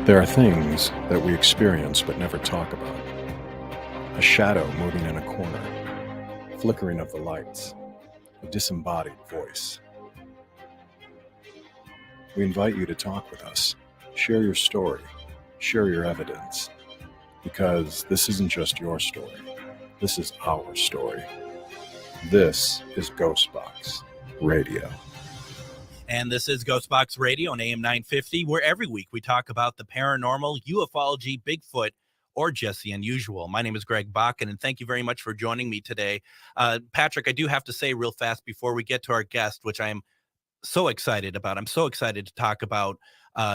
There are things that we experience but never talk about. A shadow moving in a corner, flickering of the lights, a disembodied voice. We invite you to talk with us, share your story, share your evidence, because this isn't just your story. This is our story. This is GhostBox Radio. And this is GhostBox Radio on AM 950, where every week we talk about the paranormal, ufology, Bigfoot, or just the unusual. My name is Greg Bakun, and thank you very much for joining me today. Patrick, I do have to say real fast before we get to our guest, which I am so excited about. I'm so excited to talk about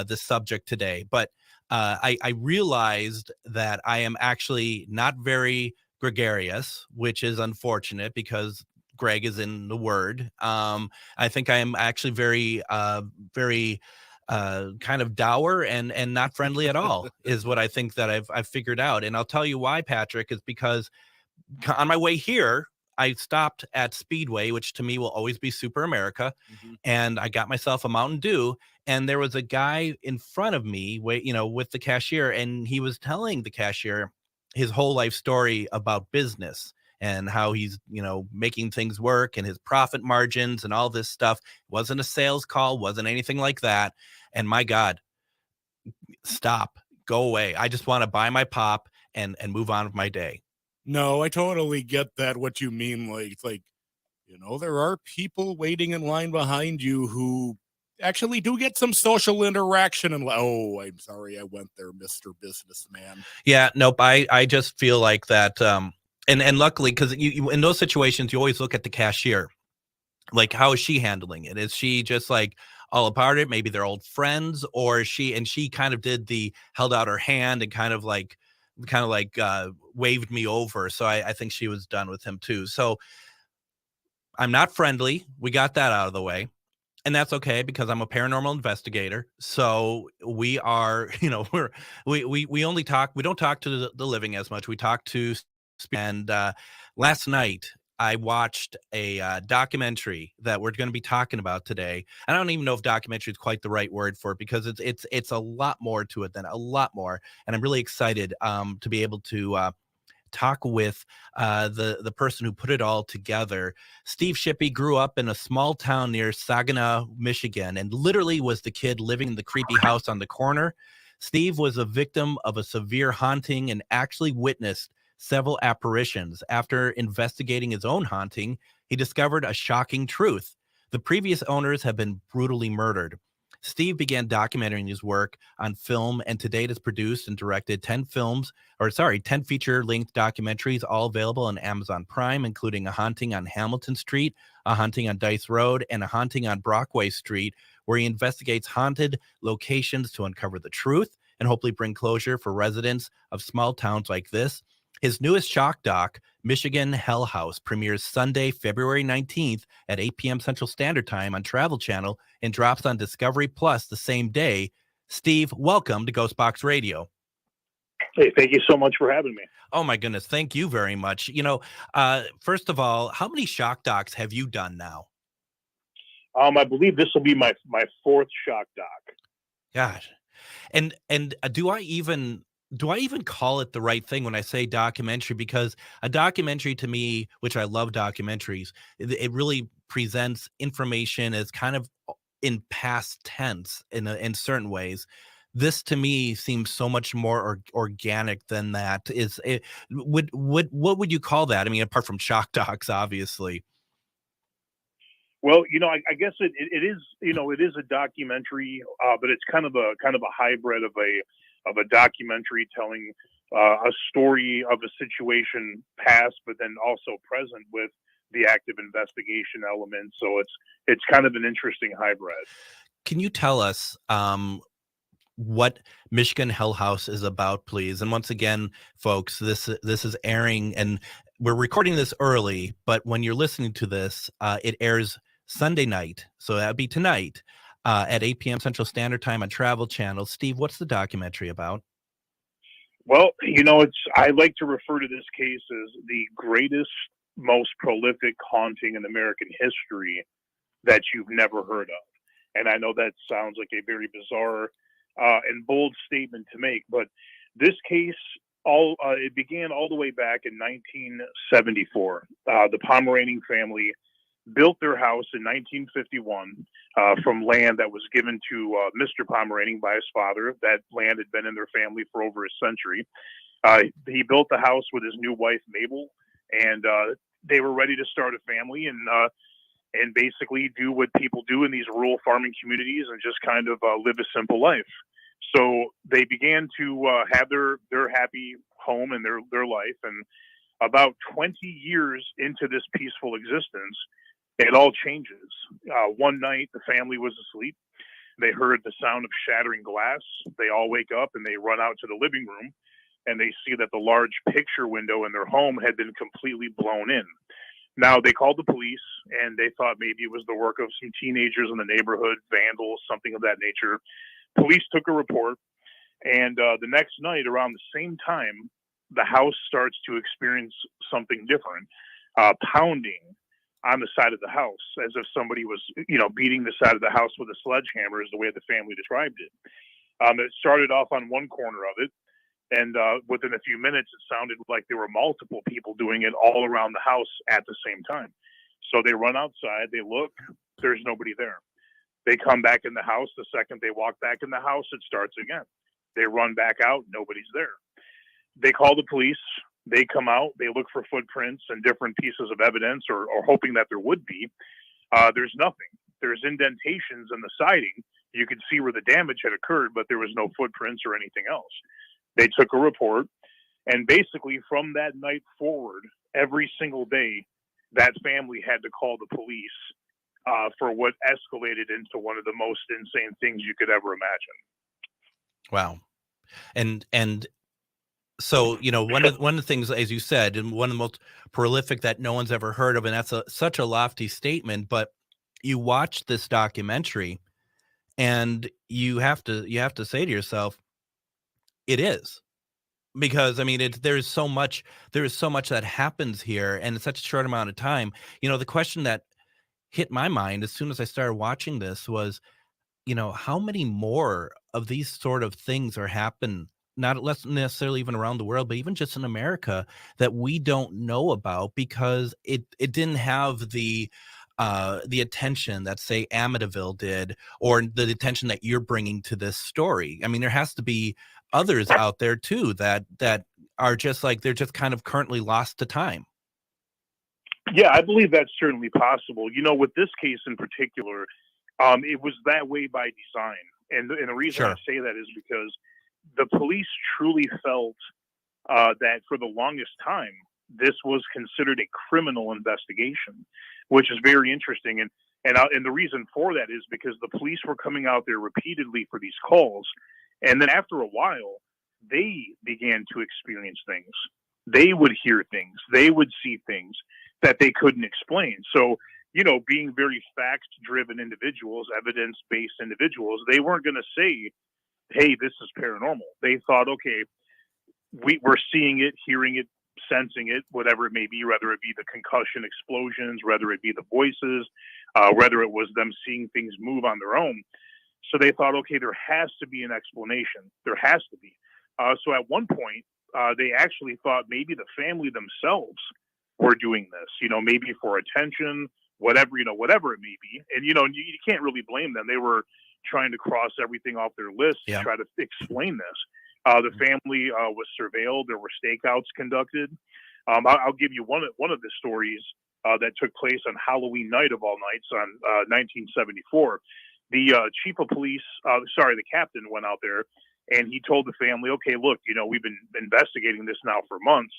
this subject today. But I realized that I am actually not very gregarious, which is unfortunate because Greg is in the word. I think I am actually very kind of dour and not friendly at all is what I think that I've figured out. And I'll tell you why, Patrick, is because on my way here, I stopped at Speedway, which to me will always be Super America. And I got myself a Mountain Dew, and there was a guy in front of me, with the cashier, and he was telling the cashier his whole life story about business and how he's, making things work and his profit margins and all this stuff. It wasn't a sales call, wasn't anything like that. And my God, stop, go away. I just want to buy my pop and move on with my day. No, I totally get that. What you mean, there are people waiting in line behind you who actually do get some social interaction. And I'm sorry, I went there, Mr. Businessman. Yeah, nope. I just feel like that. And luckily, because you in those situations, you always look at the cashier. Like, how is she handling it? Is she just like all about it? Maybe they're old friends, or is she kind of held out her hand and kind of like waved me over. So I think she was done with him too. So I'm not friendly. We got that out of the way. And that's okay because I'm a paranormal investigator. So we are, we only talk, we don't talk to the living as much. We talk to, and last night I watched a documentary that we're going to be talking about today. I don't even know if documentary is quite the right word for it because it's a lot more to it than a lot more. And I'm really excited to be able to talk with the person who put it all together. Steve Shippy grew up in a small town near Saginaw, Michigan, and literally was the kid living in the creepy house on the corner. Steve was a victim of a severe haunting and actually witnessed several apparitions. After investigating his own haunting, he discovered a shocking truth. The previous owners have been brutally murdered. Steve began documenting his work on film, and to date has produced and directed 10 feature-length documentaries, all available on Amazon Prime, including A Haunting on Hamilton Street, A Haunting on Dice Road, and A Haunting on Brockway Street, where he investigates haunted locations to uncover the truth and hopefully bring closure for residents of small towns like this. His newest shock doc, Michigan Hell House, premieres Sunday, February 19th at 8 p.m. Central Standard Time on Travel Channel and drops on Discovery Plus the same day. Steve, welcome to GhostBox Radio. Hey, thank you so much for having me. Oh, my goodness. Thank you very much. First of all, how many shock docs have you done now? I believe this will be my fourth shock doc. Gosh. And do I even call it the right thing when I say documentary? Because a documentary to me, which I love documentaries, it really presents information as kind of in past tense in certain ways. This to me seems so much more organic than that. What would you call that? I mean, apart from shock docs, obviously. Well, I guess it is, it is a documentary, but it's kind of a hybrid of a documentary telling a story of a situation past, but then also present with the active investigation element. So it's kind of an interesting hybrid. Can you tell us what Michigan Hell House is about, please? And once again, folks, this is airing, and we're recording this early, but when you're listening to this, it airs Sunday night. So that'd be tonight at 8 p.m. Central Standard Time on Travel Channel. Steve, what's the documentary about? Well, I like to refer to this case as the greatest, most prolific haunting in American history. that you've never heard of. And I know that sounds like a very bizarre and bold statement to make, but this case, it began all the way back in 1974. The Pomeranian family built their house in 1951 from land that was given to Mr. Pomeranian by his father. That land had been in their family for over a century. He built the house with his new wife, Mabel, and they were ready to start a family and basically do what people do in these rural farming communities and just kind of live a simple life. So they began to have their happy home and their life. And about 20 years into this peaceful existence, it all changes. One night, the family was asleep. They heard the sound of shattering glass. They all wake up and they run out to the living room, and they see that the large picture window in their home had been completely blown in. Now, they called the police, and they thought maybe it was the work of some teenagers in the neighborhood, vandals, something of that nature. Police took a report, and the next night, around the same time, the house starts to experience something different, pounding on the side of the house, as if somebody was, beating the side of the house with a sledgehammer, is the way the family described it. It started off on one corner of it, and within a few minutes, it sounded like there were multiple people doing it all around the house at the same time. So they run outside, they look, there's nobody there. They come back in the house. The second they walk back in the house, it starts again. They run back out, nobody's there. They call the police. They come out, they look for footprints and different pieces of evidence, or hoping that there would be. There's nothing. There's indentations in the siding. You could see where the damage had occurred, but there was no footprints or anything else. They took a report, and basically from that night forward, every single day, that family had to call the police for what escalated into one of the most insane things you could ever imagine. Wow. And so, one of the things, as you said, and one of the most prolific that no one's ever heard of, and that's such a lofty statement, but you watch this documentary and you have to say to yourself, it is. Because there is so much that happens here, and in such a short amount of time. The question that hit my mind as soon as I started watching this was, how many more of these sort of things are happening, not less necessarily even around the world, but even just in America, that we don't know about because it didn't have the attention that, say, Amityville did, or the attention that you're bringing to this story. There has to be others out there too that are just like, they're just kind of currently lost to time. Yeah, I believe that's certainly possible. With this case in particular, it was that way by design. And the reason I say that is because the police truly felt that for the longest time, this was considered a criminal investigation, which is very interesting. And the reason for that is because the police were coming out there repeatedly for these calls. And then after a while, they began to experience things. They would hear things. They would see things that they couldn't explain. So, being very fact-driven individuals, evidence-based individuals, they weren't going to say, hey, this is paranormal. They thought, okay, we're seeing it, hearing it, sensing it, whatever it may be, whether it be the concussion explosions, whether it be the voices, whether it was them seeing things move on their own. So they thought, okay, there has to be an explanation. There has to be. So at one point, they actually thought maybe the family themselves were doing this, maybe for attention, whatever it may be. And, you can't really blame them. They were trying to cross everything off their list to try to explain this. The family was surveilled. There were stakeouts conducted. I'll give you one of the stories that took place on Halloween night of all nights on 1974. The chief of police, the captain went out there, and he told the family, okay, look, we've been investigating this now for months.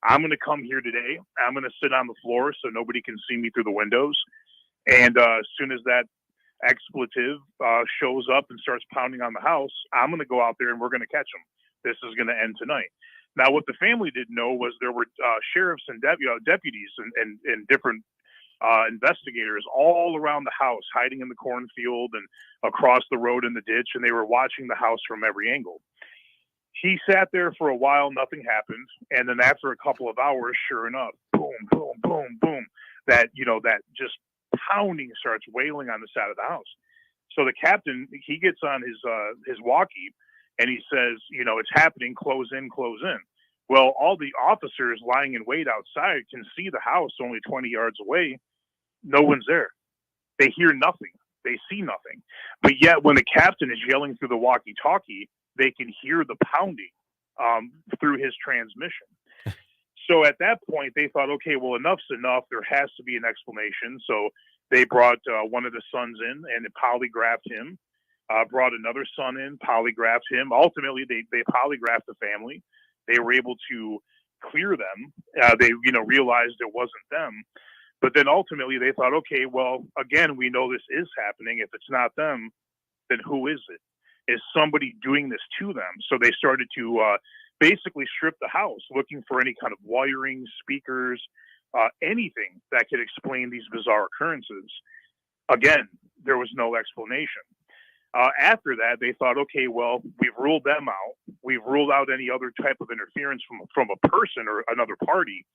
I'm going to come here today. I'm going to sit on the floor so nobody can see me through the windows. And as soon as that expletive shows up and starts pounding on the house, I'm going to go out there and we're going to catch him. This is going to end tonight. Now, what the family didn't know was there were sheriffs and deputies and different investigators all around the house, hiding in the cornfield and across the road in the ditch, and they were watching the house from every angle. He sat there for a while, nothing happened, and then after a couple of hours, sure enough, boom, boom, boom, boom, that just pounding starts wailing on the side of the house. So the captain, he gets on his walkie and he says, it's happening, close in, close in. Well, all the officers lying in wait outside can see the house only 20 yards away. No one's there. They hear nothing. They see nothing. But yet when the captain is yelling through the walkie-talkie, they can hear the pounding through his transmission. So at that point, they thought, okay, well, enough's enough. There has to be an explanation. So they brought one of the sons in and polygraphed him, brought another son in, polygraphed him. Ultimately, they polygraphed the family. They were able to clear them. They, realized it wasn't them. But then ultimately they thought, okay, well, again, we know this is happening. If it's not them, then who is it? Is somebody doing this to them? So they started to basically strip the house, looking for any kind of wiring, speakers, anything that could explain these bizarre occurrences. Again, there was no explanation. After that, they thought, okay, well, we've ruled them out. We've ruled out any other type of interference from a person or another party.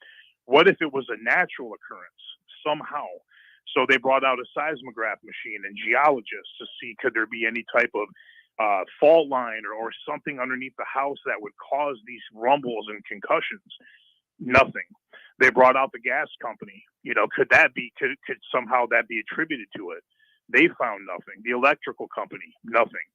What if it was a natural occurrence somehow? So they brought out a seismograph machine and geologists to see could there be any type of fault line or something underneath the house that would cause these rumbles and concussions. Nothing. They brought out the gas company. Could somehow that be attributed to it? They found nothing. The electrical company, nothing.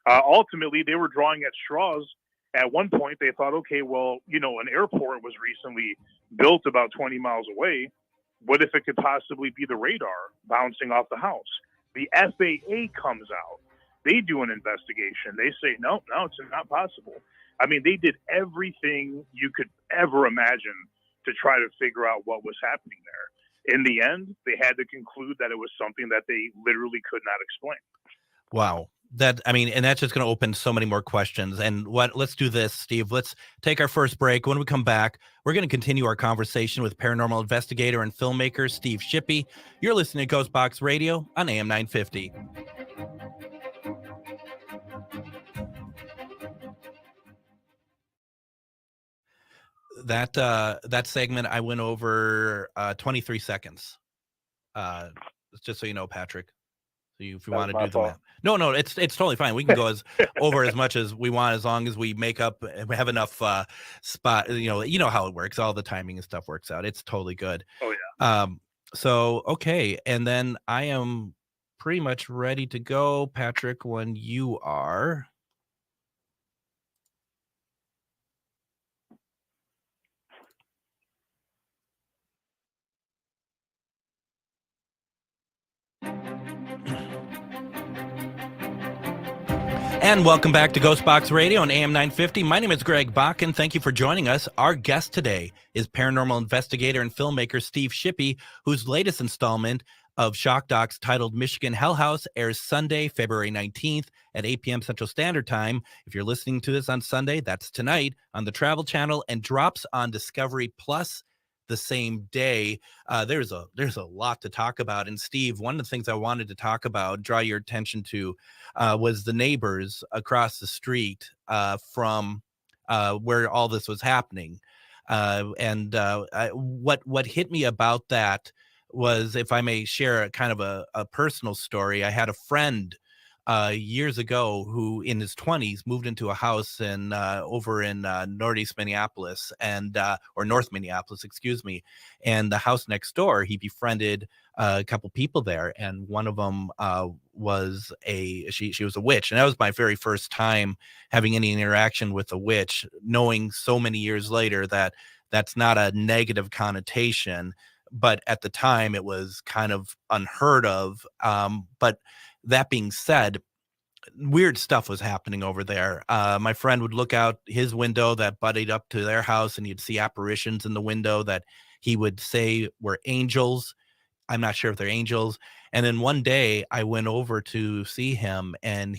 Ultimately, they were drawing at straws. At one point, they thought, okay, well, an airport was recently built about 20 miles away. What if it could possibly be the radar bouncing off the house? The FAA comes out. They do an investigation. They say, no, it's not possible. I mean, they did everything you could ever imagine to try to figure out what was happening there. In the end, they had to conclude that it was something that they literally could not explain. Wow. And that's just going to open so many more questions. And let's do this, Steve. Let's take our first break. When we come back, we're going to continue our conversation with paranormal investigator and filmmaker Steve Shippy. You're listening to GhostBox Radio on AM 950. That segment, I went over 23 seconds. Just so you know, Patrick. So if you want to do the math. No, it's totally fine. We can go over as much as we want, as long as we make up and we have enough spot. You know how it works. All the timing and stuff works out. It's totally good. Oh yeah. So okay, and then I am pretty much ready to go, Patrick, when you are. And welcome back to GhostBox Radio on AM 950. My name is Greg Bakun. Thank you for joining us. Our guest today is paranormal investigator and filmmaker Steve Shippy, whose latest installment of Shock Docs titled Michigan Hell House airs Sunday, February 19th at 8 p.m. Central Standard Time. If you're listening to this on Sunday, that's tonight on the Travel Channel, and drops on Discovery Plus the same day. There's a lot to talk about. And Steve, one of the things I wanted to talk about, draw your attention to, was the neighbors across the street from where all this was happening. What hit me about that was, if I may share a kind of a personal story, I had a friend years ago who in his 20s moved into a house over in Northeast Minneapolis or North Minneapolis, excuse me. And the house next door, he befriended a couple people there. And one of them was she was a witch. And that was my very first time having any interaction with a witch, knowing so many years later that that's not a negative connotation. But at the time it was kind of unheard of. But that being said, weird stuff was happening over there. My friend would look out his window that butted up to their house, and you'd see apparitions in the window that he would say were angels. I'm not sure if they're angels. And then one day I went over to see him, and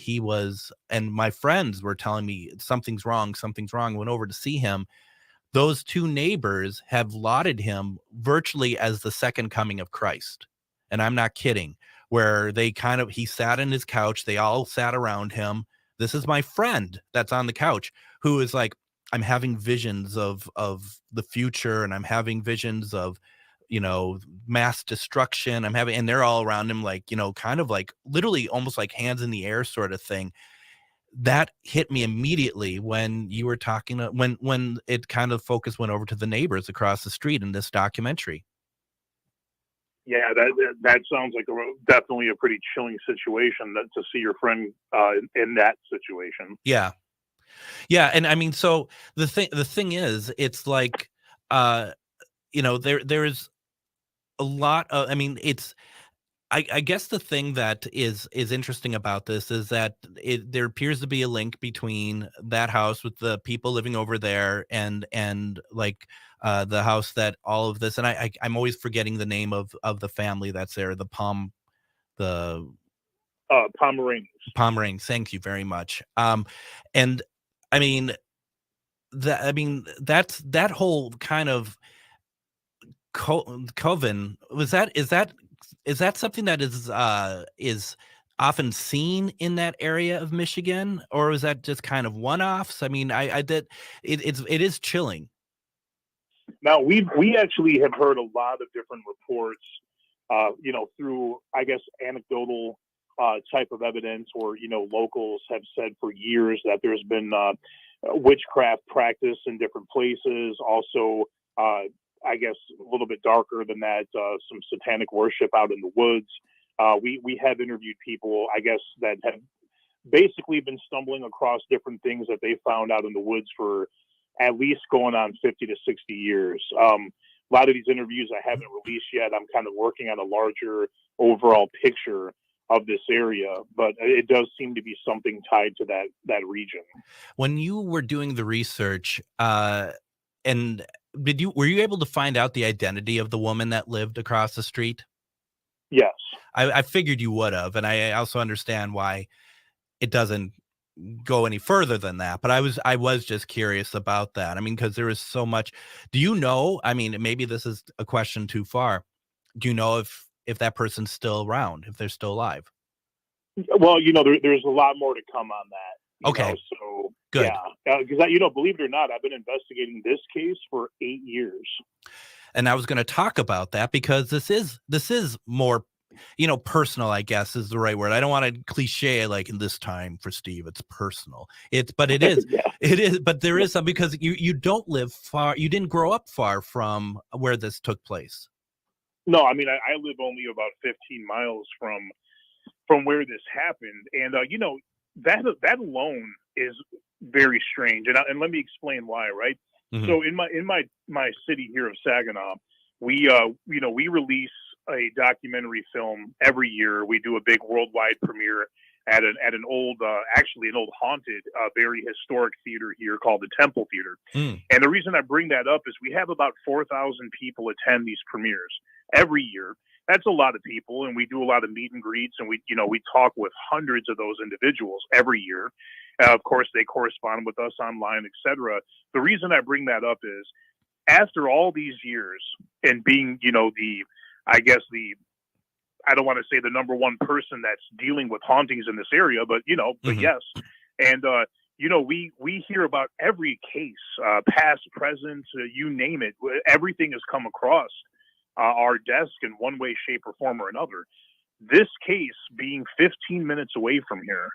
my friends were telling me something's wrong. I went over to see him. Those two neighbors have lauded him virtually as the second coming of Christ. And I'm not kidding. Where he sat in his couch, they all sat around him. This is my friend that's on the couch, who is like, I'm having visions of the future, and I'm having visions of mass destruction. And they're all around him, like, kind of like literally almost like hands in the air sort of thing. That hit me immediately when you were talking, when it kind of focus went over to the neighbors across the street in this documentary. Yeah, that sounds like definitely a pretty chilling situation to see your friend in that situation. Yeah. Yeah. And I mean, so the thing is, it's like, there's a lot of, I mean, I guess the thing that is interesting about this is that there appears to be a link between that house with the people living over there and like the house that all of this, and I'm always forgetting the name of the family that's there, the Pomeranians. Thank you very much. And I mean that's that whole kind of coven. Is that something that is often seen in that area of Michigan, or is that just kind of one-offs? I mean, it is chilling. Now we actually have heard a lot of different reports, through, I guess, anecdotal type of evidence, or locals have said for years that there's been witchcraft practice in different places. Also, I guess a little bit darker than that, some satanic worship out in the woods. We have interviewed people, I guess, that have basically been stumbling across different things that they found out in the woods for at least going on 50 to 60 years. A lot of these interviews I haven't released yet. I'm kind of working on a larger overall picture of this area, but it does seem to be something tied to that region. When you were doing the research, and were you able to find out the identity of the woman that lived across the street? Yes. I figured you would have, and I also understand why it doesn't go any further than that. But I was just curious about that. I mean, because there is so much. Do you know? I mean, maybe this is a question too far. Do you know if that person's still around, if they're still alive? Well, there's a lot more to come on that. Okay. So good. Yeah, because believe it or not, I've been investigating this case for 8 years. And I was going to talk about that because this is more, personal, I guess is the right word. I don't want to cliche like in this time for Steve, it's personal. But it is, Yeah. It is, but there is some, because you don't live far. You didn't grow up far from where this took place. No, I mean, I live only about 15 miles from where this happened. And, that alone is very strange. And let me explain why, right? Mm-hmm. So in my city here of Saginaw, we release a documentary film every year. We do a big worldwide premiere at an old, actually an old haunted, very historic theater here called the Temple Theater. Mm. And the reason I bring that up is we have about 4,000 people attend these premieres every year. That's a lot of people, and we do a lot of meet and greets, and we talk with hundreds of those individuals every year. Of course, they correspond with us online, etc. The reason I bring that up is after all these years and being, I don't want to say the number one person that's dealing with hauntings in this area, but mm-hmm. Yes. And, we hear about every case, past, present, you name it. Everything has come across our desk in one way, shape, or form or another. This case being 15 minutes away from here,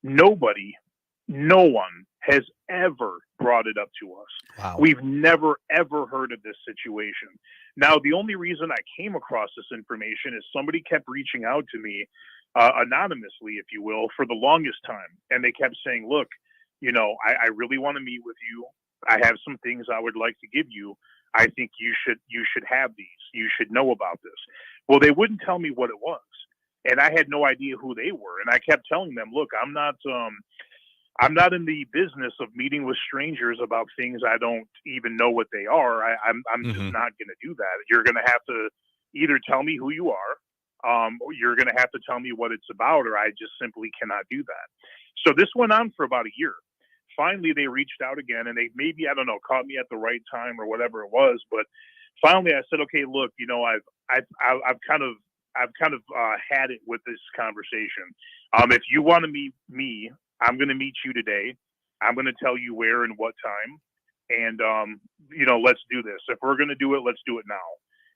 no one has ever brought it up to us. Wow. We've never, ever heard of this situation. Now, the only reason I came across this information is somebody kept reaching out to me anonymously, if you will, for the longest time. And they kept saying, look, I really want to meet with you. I have some things I would like to give you. I think you should have these. You should know about this. Well, they wouldn't tell me what it was. And I had no idea who they were. And I kept telling them, look, I'm not in the business of meeting with strangers about things I don't even know what they are. I'm mm-hmm. just not going to do that. You're going to have to either tell me who you are, or you're going to have to tell me what it's about, or I just simply cannot do that. So this went on for about a year. Finally, they reached out again, and they maybe, I don't know, caught me at the right time or whatever it was. But finally, I said, okay, look, I've kind of had it with this conversation. If you want to meet me, I'm going to meet you today. I'm going to tell you where and what time. And, let's do this. If we're going to do it, let's do it now.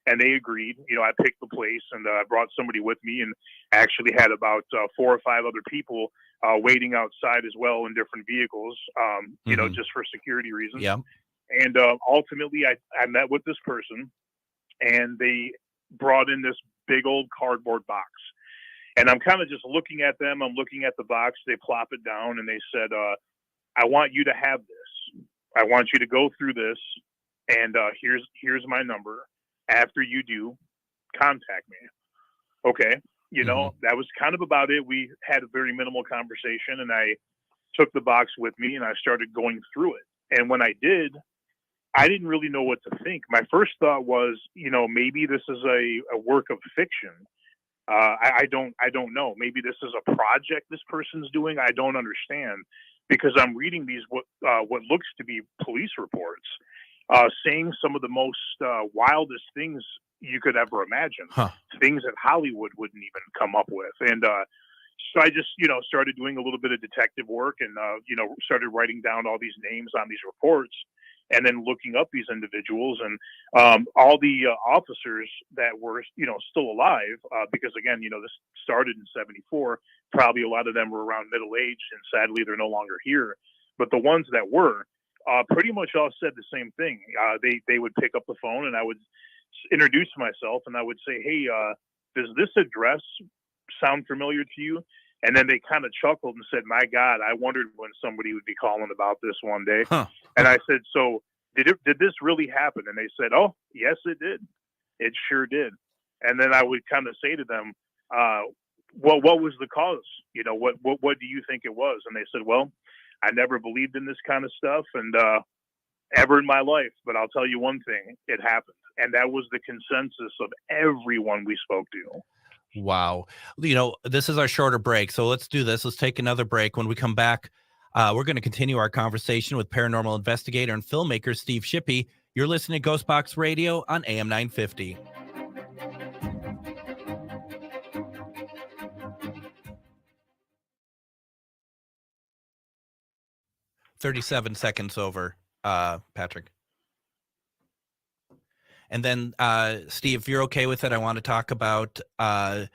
and they agreed. I picked the place, and I brought somebody with me, and actually had about 4 or 5 other people waiting outside as well in different vehicles, just for security reasons. Yeah. And ultimately, I met with this person, and they brought in this big old cardboard box. And I'm kind of just looking at them. I'm looking at the box. They plop it down, and they said, I want you to have this. I want you to go through this, and here's my number. After you do, contact me. Okay. That was kind of about it. We had a very minimal conversation, and I took the box with me, and I started going through it. And when I did, I didn't really know what to think. My first thought was, maybe this is a work of fiction. I don't know. Maybe this is a project this person's doing. I don't understand, because I'm reading these what looks to be police reports, saying some of the most wildest things you could ever imagine, things that Hollywood wouldn't even come up with. And so I just started doing a little bit of detective work, and started writing down all these names on these reports, and then looking up these individuals, and all the officers that were, still alive, because again, this started in 74. Probably a lot of them were around middle age, and sadly they're no longer here. But the ones that were, pretty much all said the same thing. They would pick up the phone, and I would introduce myself, and I would say, hey, does this address sound familiar to you? And then they kind of chuckled and said, my God, I wondered when somebody would be calling about this one day. And I said, so did this really happen? And they said, oh, yes, it did. It sure did. And then I would kind of say to them, well, what was the cause? What do you think it was? And they said, well, I never believed in this kind of stuff, and ever in my life. But I'll tell you one thing, it happened. And that was the consensus of everyone we spoke to. Wow. This is our shorter break. So let's do this. Let's take another break. When we come back, we're going to continue our conversation with paranormal investigator and filmmaker Steve Shippy. You're listening to GhostBox Radio on AM 950. "37 seconds over, Patrick. And then, Steve, if you're okay with it, I want to talk about a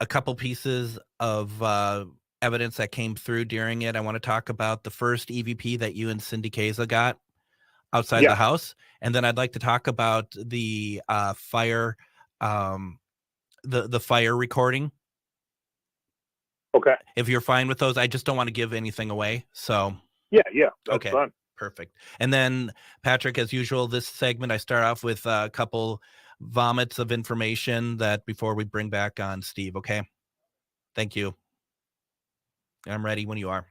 couple pieces of evidence that came through during it. I want to talk about the first EVP that you and Cindy Keza got outside the house. And then I'd like to talk about the fire, the fire recording. Okay. If you're fine with those, I just don't want to give anything away. So yeah, that's fine. Perfect. And then, Patrick, as usual, this segment, I start off with a couple vomits of information that before we bring back on Steve. Okay. Thank you. I'm ready when you are.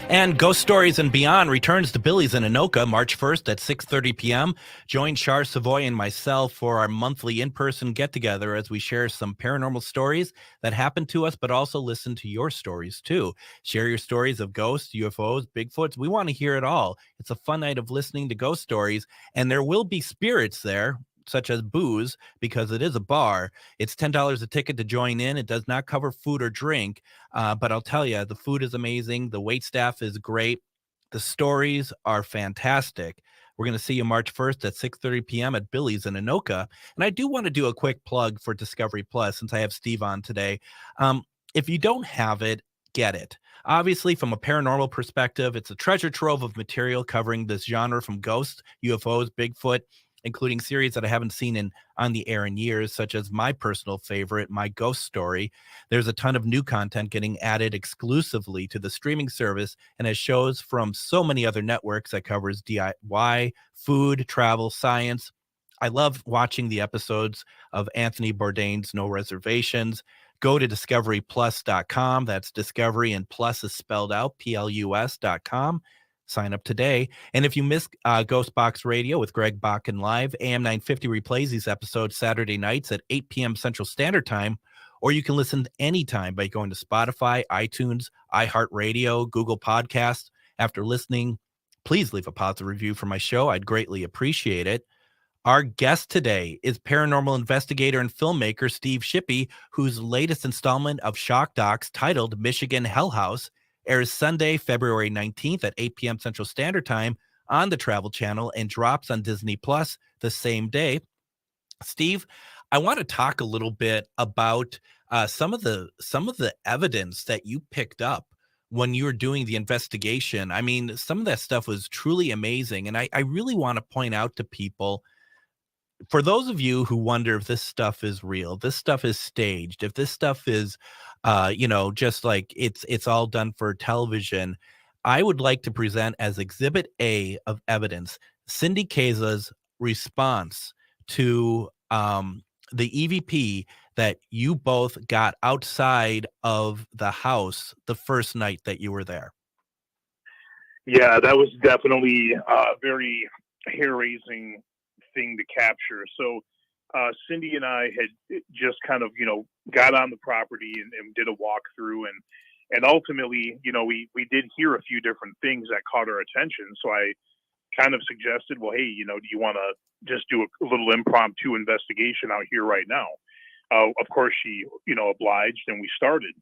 And Ghost Stories and Beyond returns to Billy's in Anoka March 1st at 6:30 p.m. Join Char Savoy and myself for our monthly in-person get-together as we share some paranormal stories that happen to us, but also listen to your stories too. Share your stories of ghosts, UFOs, Bigfoots. We want to hear it all. It's a fun night of listening to ghost stories, and there will be spirits there, such as booze, because it is a bar. It's $10 a ticket to join in. It does not cover food or drink, but I'll tell you, the food is amazing. The wait staff is great. The stories are fantastic. We're going to see you March 1st at 6:30 p.m. at Billy's in Anoka. And I do want to do a quick plug for Discovery Plus since I have Steve on today. If you don't have it, get it. Obviously, from a paranormal perspective, it's a treasure trove of material covering this genre from ghosts, UFOs, Bigfoot, including series that I haven't seen on the air in years, such as my personal favorite, My Ghost Story. There's a ton of new content getting added exclusively to the streaming service and has shows from so many other networks that covers DIY, food, travel, science. I love watching the episodes of Anthony Bourdain's No Reservations. Go to discoveryplus.com. That's Discovery, and plus is spelled out, plus.com. Sign up today. And if you missed GhostBox Radio with Greg Bakun Live, AM 950 replays these episodes Saturday nights at 8 p.m. Central Standard Time, or you can listen anytime by going to Spotify, iTunes, iHeartRadio, Google Podcasts. After listening, please leave a positive review for my show. I'd greatly appreciate it. Our guest today is paranormal investigator and filmmaker Steve Shippy, whose latest installment of Shock Docs, titled Michigan Hell House, airs Sunday, February 19th at 8 p.m. Central Standard Time on the Travel Channel and drops on Disney Plus the same day. Steve, I want to talk a little bit about some of the evidence that you picked up when you were doing the investigation. I mean, some of that stuff was truly amazing, and I really want to point out to people, for those of you who wonder if this stuff is real, this stuff is staged, if this stuff is, just like it's all done for television, I would like to present as Exhibit A of evidence Cindy Kaza's response to the EVP that you both got outside of the house the first night that you were there. Yeah, that was definitely a very hair-raising thing to capture. So Cindy and I had just kind of, got on the property and did a walkthrough, and ultimately, we did hear a few different things that caught our attention. So I kind of suggested, well, hey, do you want to just do a little impromptu investigation out here right now? Of course, she, obliged, and we started.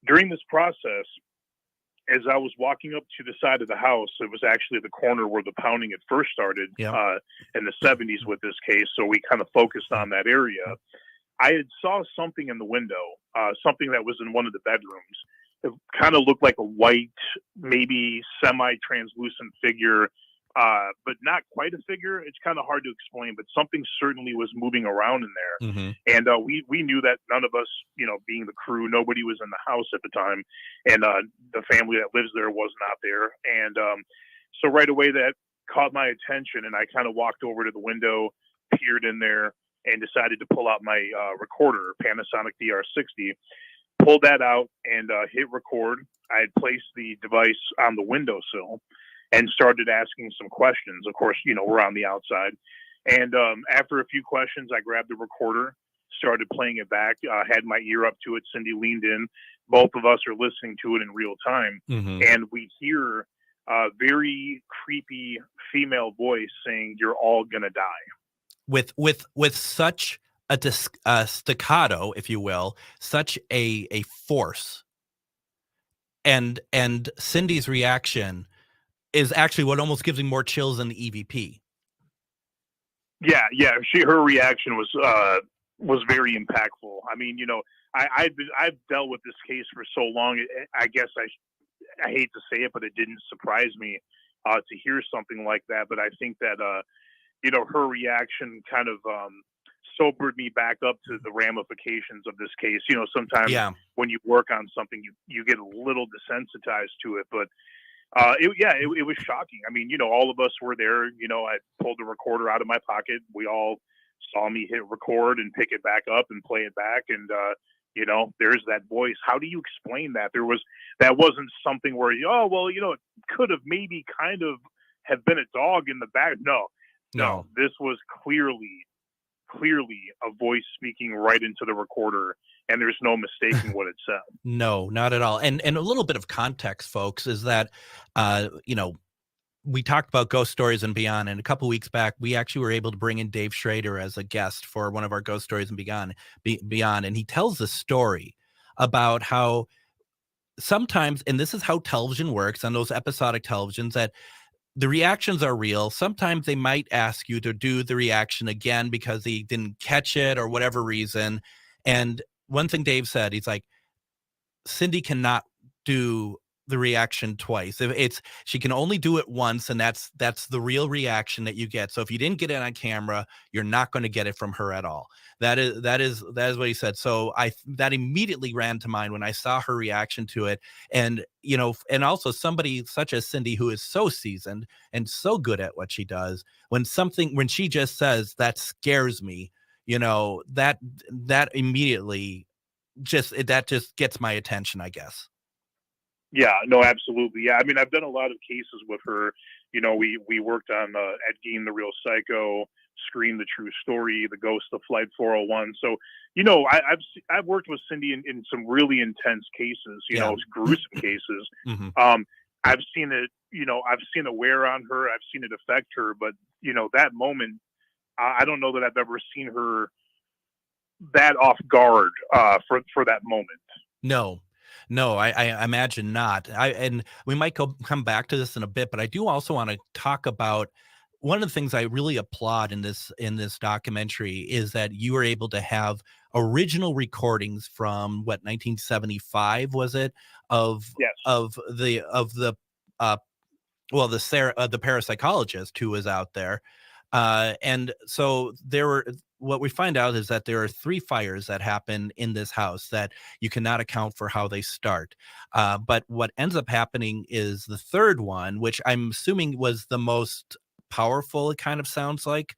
During this process, as I was walking up to the side of the house, it was actually the corner where the pounding had first started in the 70s with this case. So we kind of focused on that area. I had saw something in the window, something that was in one of the bedrooms. It kind of looked like a white, maybe semi-translucent figure, but not quite a figure. It's kind of hard to explain, but something certainly was moving around in there. Mm-hmm. And we knew that none of us, being the crew, nobody was in the house at the time. And the family that lives there was not there. And so right away that caught my attention, and I kind of walked over to the window, peered in there, and decided to pull out my recorder, Panasonic DR60, pulled that out and hit record. I had placed the device on the windowsill and started asking some questions. Of course, we're on the outside. And after a few questions, I grabbed the recorder, started playing it back, had my ear up to it. Cindy leaned in. Both of us are listening to it in real time. Mm-hmm. And we hear a very creepy female voice saying, "You're all going to die." With such a staccato, if you will, such a force. And Cindy's reaction is actually what almost gives me more chills than the EVP. Yeah. Her reaction was very impactful. I mean, I've dealt with this case for so long. I guess I hate to say it, but it didn't surprise me to hear something like that. But I think that her reaction kind of sobered me back up to the ramifications of this case. Sometimes when you work on something, you get a little desensitized to it, but it was shocking. I mean, all of us were there. I pulled the recorder out of my pocket. We all saw me hit record and pick it back up and play it back. And, there's that voice. How do you explain that? That wasn't something where, it could have maybe kind of have been a dog in the back. No, this was clearly a voice speaking right into the recorder, and there's no mistaking what it said. No, not at all. And a little bit of context, folks, is that, we talked about ghost stories and beyond, and a couple of weeks back, we actually were able to bring in Dave Schrader as a guest for one of our ghost stories and beyond. And he tells the story about how sometimes, and this is how television works on those episodic televisions, that the reactions are real. Sometimes they might ask you to do the reaction again because they didn't catch it or whatever reason. And one thing Dave said, he's like, Cindy cannot do the reaction twice. She can only do it once, and that's the real reaction that you get. So if you didn't get it on camera, you're not going to get it from her at all. That is what he said. So that immediately ran to mind when I saw her reaction to it. And and also somebody such as Cindy, who is so seasoned and so good at what she does, when she just says that scares me, that immediately just gets my attention, I guess. Yeah, no, absolutely. Yeah, I mean, I've done a lot of cases with her. We worked on Ed Gein, The Real Psycho, Scream, The True Story, The Ghost of Flight 401. So, I've worked with Cindy in some really intense cases, gruesome cases. Mm-hmm. I've seen it, I've seen it wear on her. I've seen it affect her. But, that moment, I don't know that I've ever seen her that off guard for that moment. No, no, I imagine not. And we might come back to this in a bit, but I do also want to talk about one of the things I really applaud in this documentary is that you were able to have original recordings from what 1975 was it Yes. of the uh well the parapsychologist who was out there, and so there were what we find out is that there are 3 fires that happen in this house that you cannot account for how they start. But what ends up happening is the 3rd one, which I'm assuming was the most powerful, it kind of sounds like,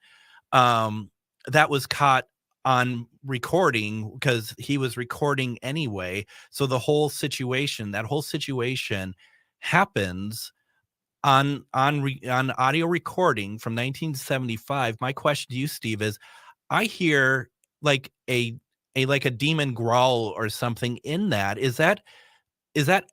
that was caught on recording because he was recording anyway. So that whole situation happens on audio recording from 1975. My question to you, Steve, is I hear like a like a demon growl or something in that. Is that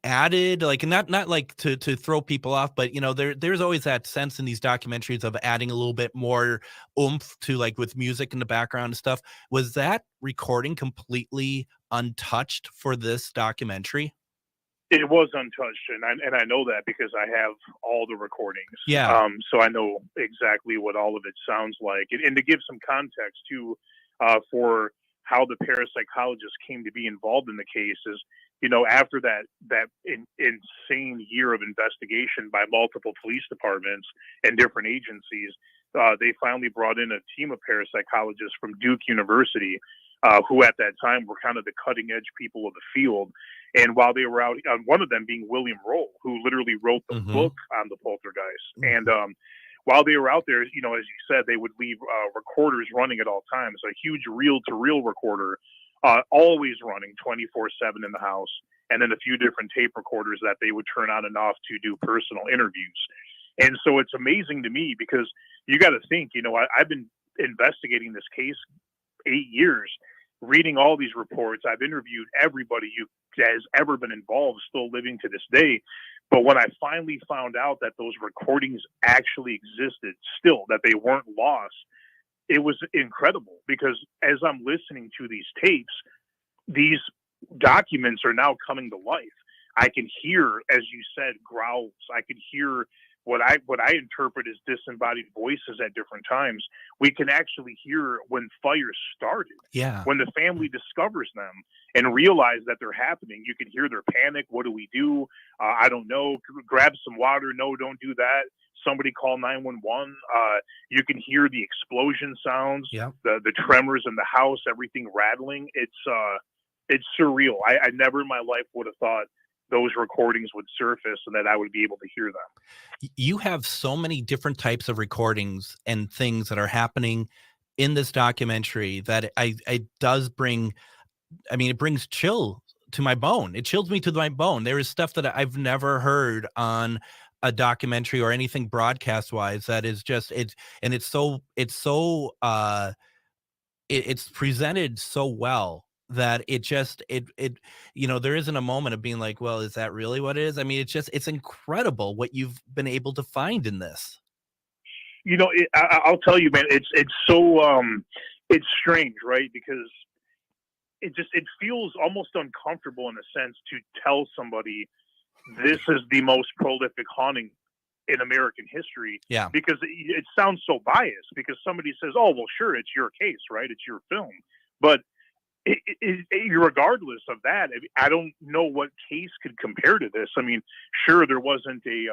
added, like, not like to throw people off, but there's always that sense in these documentaries of adding a little bit more oomph to, like, with music in the background and stuff. Was that recording completely untouched for this documentary? It was untouched, and I know that because I have all the recordings. Yeah. So I know exactly what all of it sounds like, and to give some context too, for how the parapsychologist came to be involved in the case is, after that insane year of investigation by multiple police departments and different agencies, they finally brought in a team of parapsychologists from Duke University, who at that time were kind of the cutting edge people of the field. And while they were out, one of them being William Roll, who literally wrote the book on the poltergeist. And while they were out there, as you said, they would leave recorders running at all times, a huge reel-to-reel recorder, always running 24/7 in the house, and then a few different tape recorders that they would turn on and off to do personal interviews. And so it's amazing to me because you got to think, I've been investigating this case 8 years, reading all these reports. I've interviewed everybody who has ever been involved, still living to this day. But when I finally found out that those recordings actually existed still, that they weren't lost, it was incredible because as I'm listening to these tapes, these documents are now coming to life. I can hear, as you said, growls. I could hear what I interpret as disembodied voices at different times. We can actually hear when fires started. Yeah. When the family discovers them and realize that they're happening, you can hear their panic. What do we do? I don't know. Grab some water. No, don't do that. Somebody call 911. You can hear the explosion sounds, the tremors in the house, everything rattling. It's surreal. I never in my life would have thought those recordings would surface and that I would be able to hear them. You have so many different types of recordings and things that are happening in this documentary that it does bring, it brings chill to my bone. It chills me to my bone. There is stuff that I've never heard on a documentary or anything broadcast wise that is just it's presented so well that there isn't a moment of being like, well, is that really what it is? It's incredible what you've been able to find in this. I'll tell you, man, it's so it's strange, right? Because it feels almost uncomfortable in a sense to tell somebody this is the most prolific haunting in American history. Yeah. Because it sounds so biased because somebody says, oh, well, sure, it's your case, right? It's your film. But regardless of that, I don't know what case could compare to this. Sure, there wasn't a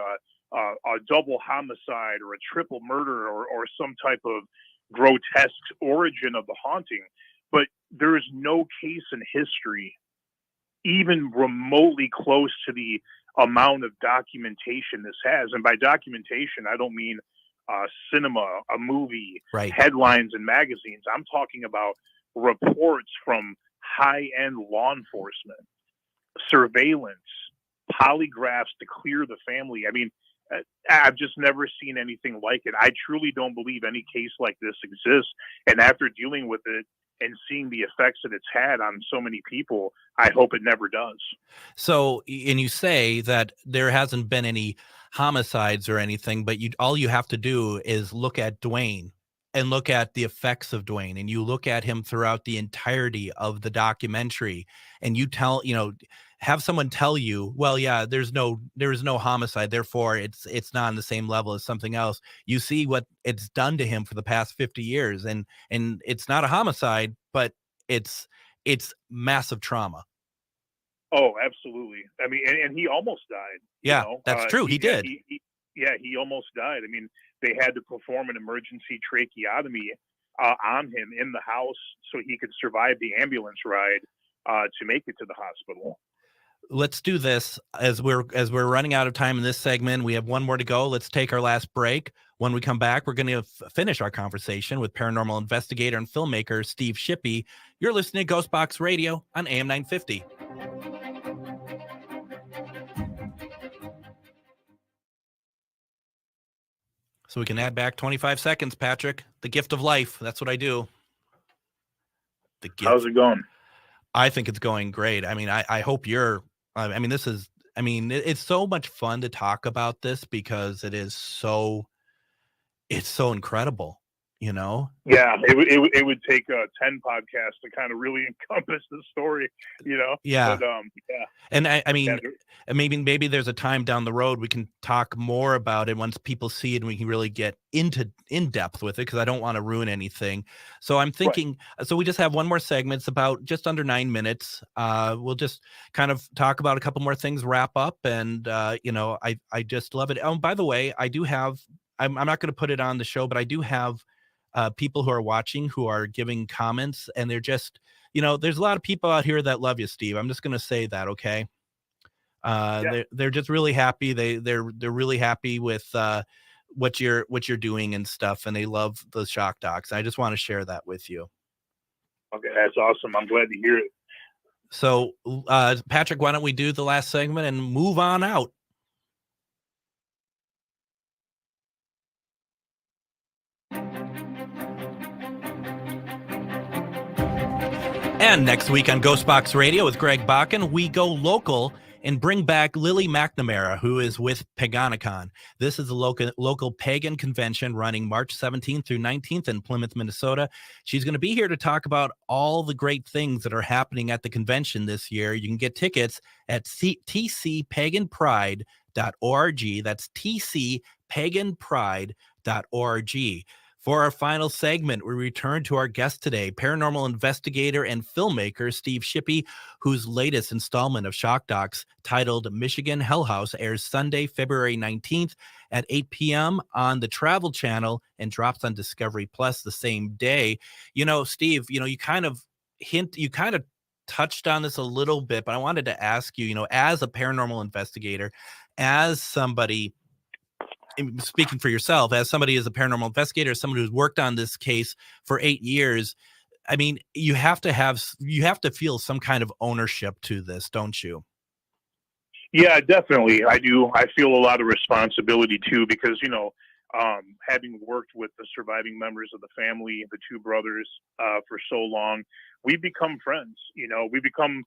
double homicide or a triple murder or some type of grotesque origin of the haunting, but there is no case in history even remotely close to the amount of documentation this has. And by documentation, I don't mean cinema, a movie, right, headlines and magazines. I'm talking about reports from high-end law enforcement, surveillance, polygraphs to clear the family. I've just never seen anything like it. I truly don't believe any case like this exists. And after dealing with it and seeing the effects that it's had on so many people, I hope it never does. So, and you say that there hasn't been any homicides or anything, but all you have to do is look at Dwayne and look at the effects of Dwayne, and you look at him throughout the entirety of the documentary, and you tell, have someone tell you, well, yeah, there is no homicide, therefore it's not on the same level as something else. You see what it's done to him for the past 50 years, and it's not a homicide, but it's massive trauma. Oh, absolutely. I mean, and he almost died. Yeah, that's true. He did. He almost died. I mean, they had to perform an emergency tracheotomy on him in the house so he could survive the ambulance ride to make it to the hospital. Let's do this as we're running out of time in this segment. We have one more to go. Let's take our last break. When we come back, we're going to finish our conversation with paranormal investigator and filmmaker Steve Shippy. You're listening to GhostBox Radio on AM 950. So we can add back 25 seconds, Patrick. The gift of life. That's what I do. The gift. How's it going? I think it's going great. I mean, I hope you're, it's so much fun to talk about this because it's so incredible, Yeah, it would take 10 podcasts to kind of really encompass the story, Yeah. But, yeah. And maybe there's a time down the road we can talk more about it once people see it and we can really get in depth with it, because I don't want to ruin anything. So I'm thinking, So we just have one more segment. It's about just under 9 minutes. We'll just kind of talk about a couple more things, wrap up, and I just love it. Oh, by the way, I do have. I'm not going to put it on the show, but I do have people who are watching who are giving comments, and they're just, there's a lot of people out here that love you, Steve. I'm just going to say that, okay? They're just really happy. They're really happy with what you're doing and stuff, and they love the shock docs. I just want to share that with you. Okay, that's awesome. I'm glad to hear it. So, Patrick, why don't we do the last segment and move on out? And next week on GhostBox Radio with Greg Bakun, we go local and bring back Lily McNamara, who is with Paganicon. This is a local pagan convention running March 17th through 19th in Plymouth, Minnesota. She's going to be here to talk about all the great things that are happening at the convention this year. You can get tickets at tcpaganpride.org. That's tcpaganpride.org. For our final segment, we return to our guest today, paranormal investigator and filmmaker Steve Shippy, whose latest installment of Shock Docs, titled Michigan Hell House, airs Sunday, February 19th at 8 p.m. on the Travel Channel and drops on Discovery Plus the same day. Steve, you kind of touched on this a little bit, but I wanted to ask you, as a paranormal investigator, as somebody, speaking for yourself, as somebody as a paranormal investigator, someone who's worked on this case for 8 years, I mean, you have to feel some kind of ownership to this, don't you? Yeah, definitely. I do. I feel a lot of responsibility too, because, having worked with the surviving members of the family, the two brothers, for so long, we become friends. We become,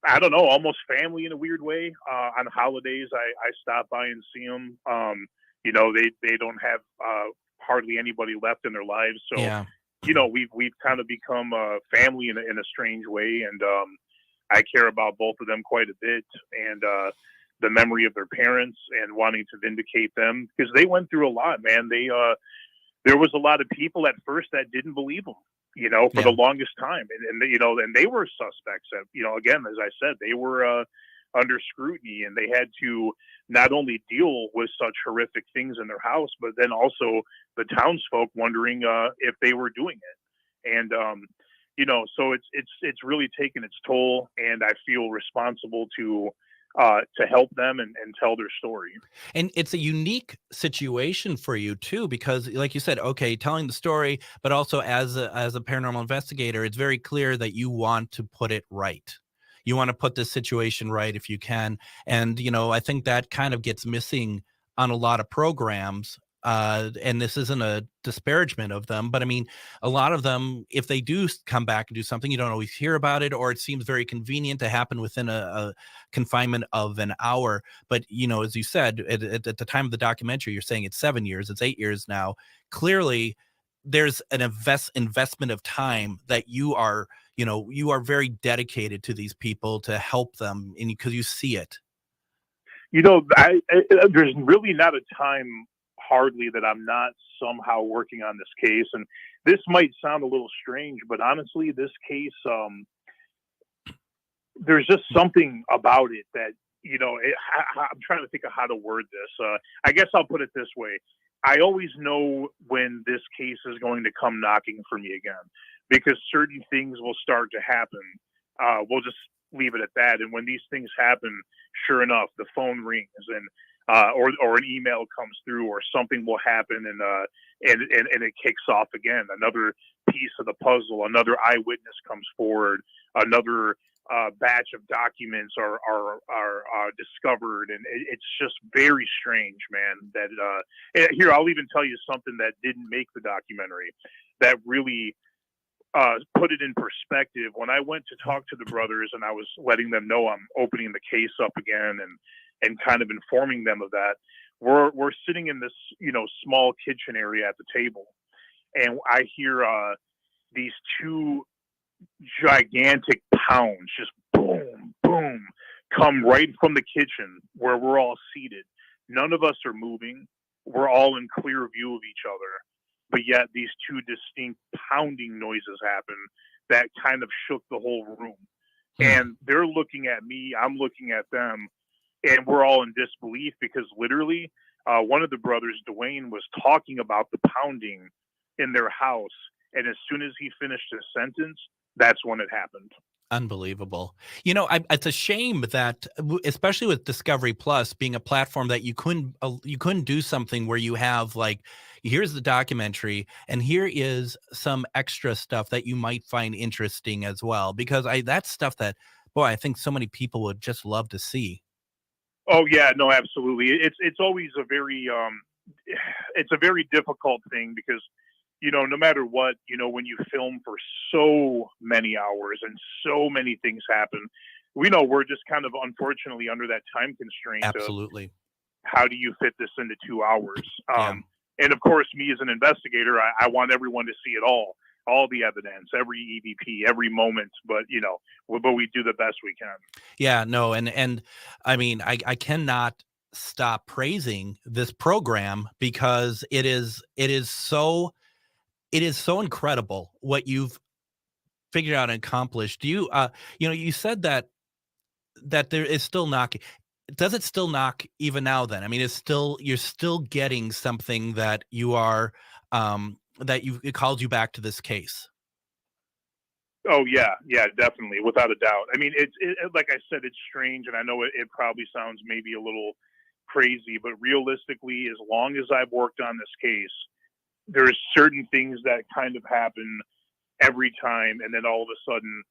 I don't know, almost family in a weird way. On holidays, I stop by and see them. They don't have hardly anybody left in their lives. So, yeah. We've kind of become a family in a strange way. And I care about both of them quite a bit. And the memory of their parents and wanting to vindicate them, because they went through a lot, man. There was a lot of people at first that didn't believe them, for the longest time. And they were suspects. Again, as I said, they were under scrutiny, and they had to not only deal with such horrific things in their house, but then also the townsfolk wondering if they were doing it. And so it's really taken its toll, and I feel responsible to help them and tell their story. And it's a unique situation for you too, because like you said, okay, telling the story, but also as a paranormal investigator, it's very clear that you want to put it right. You want to put this situation right if you can. And, I think that kind of gets missing on a lot of programs. And this isn't a disparagement of them, but I mean, a lot of them, if they do come back and do something, you don't always hear about it, or it seems very convenient to happen within a confinement of an hour. But, as you said, at the time of the documentary, you're saying it's 7 years, it's 8 years now. Clearly, there's an investment of time that you are very dedicated to these people to help them, and because you see it. There's really not a time hardly that I'm not somehow working on this case. And this might sound a little strange, but honestly, this case, there's just something about it that, I'm trying to think of how to word this. I guess I'll put it this way. I always know when this case is going to come knocking for me again, because certain things will start to happen. We'll just leave it at that. And when these things happen, sure enough, the phone rings and or an email comes through, or something will happen, and it kicks off again. Another piece of the puzzle, another eyewitness comes forward, another batch of documents are discovered, and it's just very strange, man. That here, I'll even tell you something that didn't make the documentary that really put it in perspective. When I went to talk to the brothers and I was letting them know I'm opening the case up again and kind of informing them of that, we're sitting in this, small kitchen area at the table, and I hear these two gigantic pounds just boom, boom, come right from the kitchen where we're all seated. None of us are moving. We're all in clear view of each other. But yet these two distinct pounding noises happen that kind of shook the whole room. And they're looking at me, I'm looking at them, and we're all in disbelief, because literally one of the brothers, Dwayne, was talking about the pounding in their house. And as soon as he finished his sentence, that's when it happened. Unbelievable. It's a shame that, especially with Discovery Plus being a platform, that you couldn't do something where you have, like, here's the documentary and here is some extra stuff that you might find interesting as well, because that's stuff that, boy, I think so many people would just love to see. Oh yeah, no, absolutely. It's always a very difficult thing, because no matter what, when you film for so many hours and so many things happen, we know we're just kind of unfortunately under that time constraint. Absolutely. How do you fit this into 2 hours? Yeah. And of course, me as an investigator, I want everyone to see it all the evidence, every EVP, every moment, but we do the best we can. Yeah, no. And I mean, I cannot stop praising this program, because it is so incredible what you've figured out and accomplished. Do you, you said that there is still knocking. Does it still knock even now then? I mean, you're still getting something that you are, it called you back to this case. Oh yeah, definitely, without a doubt. I mean, it's like I said, it's strange, and I know it probably sounds maybe a little crazy, but realistically, as long as I've worked on this case, there's certain things that kind of happen every time, and then all of a sudden,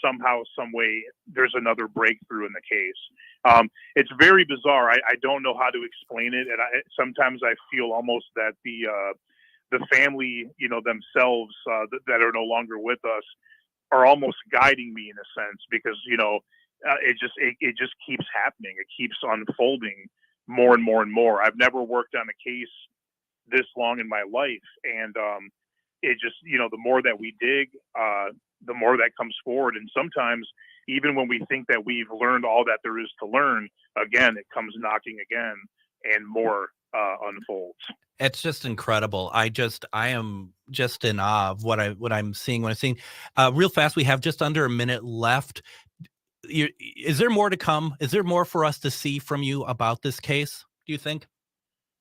somehow, some way, there's another breakthrough in the case. It's very bizarre. I don't know how to explain it, and sometimes I feel almost that the family, themselves, that are no longer with us, are almost guiding me in a sense, because it just keeps happening. It keeps unfolding more and more and more. I've never worked on a case this long in my life, and it just, the more that we dig, the more that comes forward. And sometimes, even when we think that we've learned all that there is to learn, again, it comes knocking again, and more unfolds. It's just incredible. I am just in awe of what I'm seeing. Real fast, we have just under a minute left. Is there more to come? Is there more for us to see from you about this case, do you think?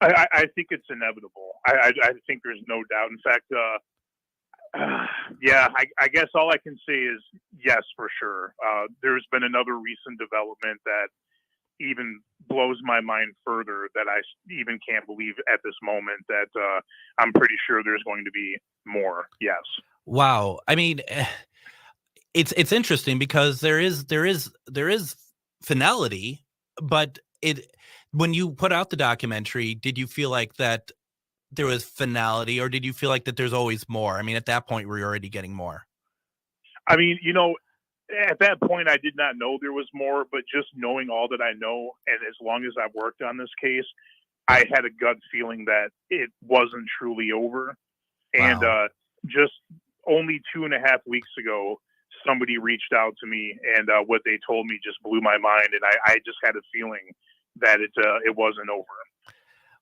I think it's inevitable. I think there's no doubt. In fact, I guess all I can say is yes, for sure. There's been another recent development that even blows my mind further, that I even can't believe at this moment, that I'm pretty sure there's going to be more. Yes. Wow. I mean, it's interesting, because there is finality, but when you put out the documentary, did you feel like that there was finality, or did you feel like that there's always more? I mean, at that point, were you already getting more? I mean, at that point, I did not know there was more, but just knowing all that I know, and as long as I've worked on this case, I had a gut feeling that it wasn't truly over. And Wow. just only 2.5 weeks ago, somebody reached out to me, and what they told me just blew my mind. And I just had a feeling that it wasn't over.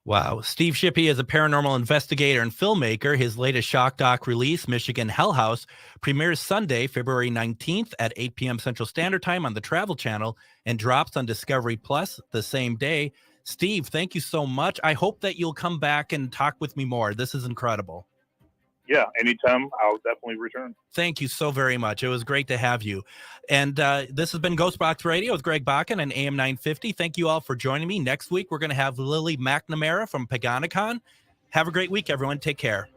Wow. Steve Shippy is a paranormal investigator and filmmaker. His latest shock doc release, Michigan Hell House, premieres Sunday, February 19th at 8 p.m. Central Standard Time on the Travel Channel and drops on Discovery Plus the same day. Steve, thank you so much. I hope that you'll come back and talk with me more. This is incredible. Yeah, anytime, I'll definitely return. Thank you so very much. It was great to have you. And this has been GhostBox Radio with Greg Bakun and AM 950. Thank you all for joining me. Next week, we're going to have Lily McNamara from Paganicon. Have a great week, everyone. Take care.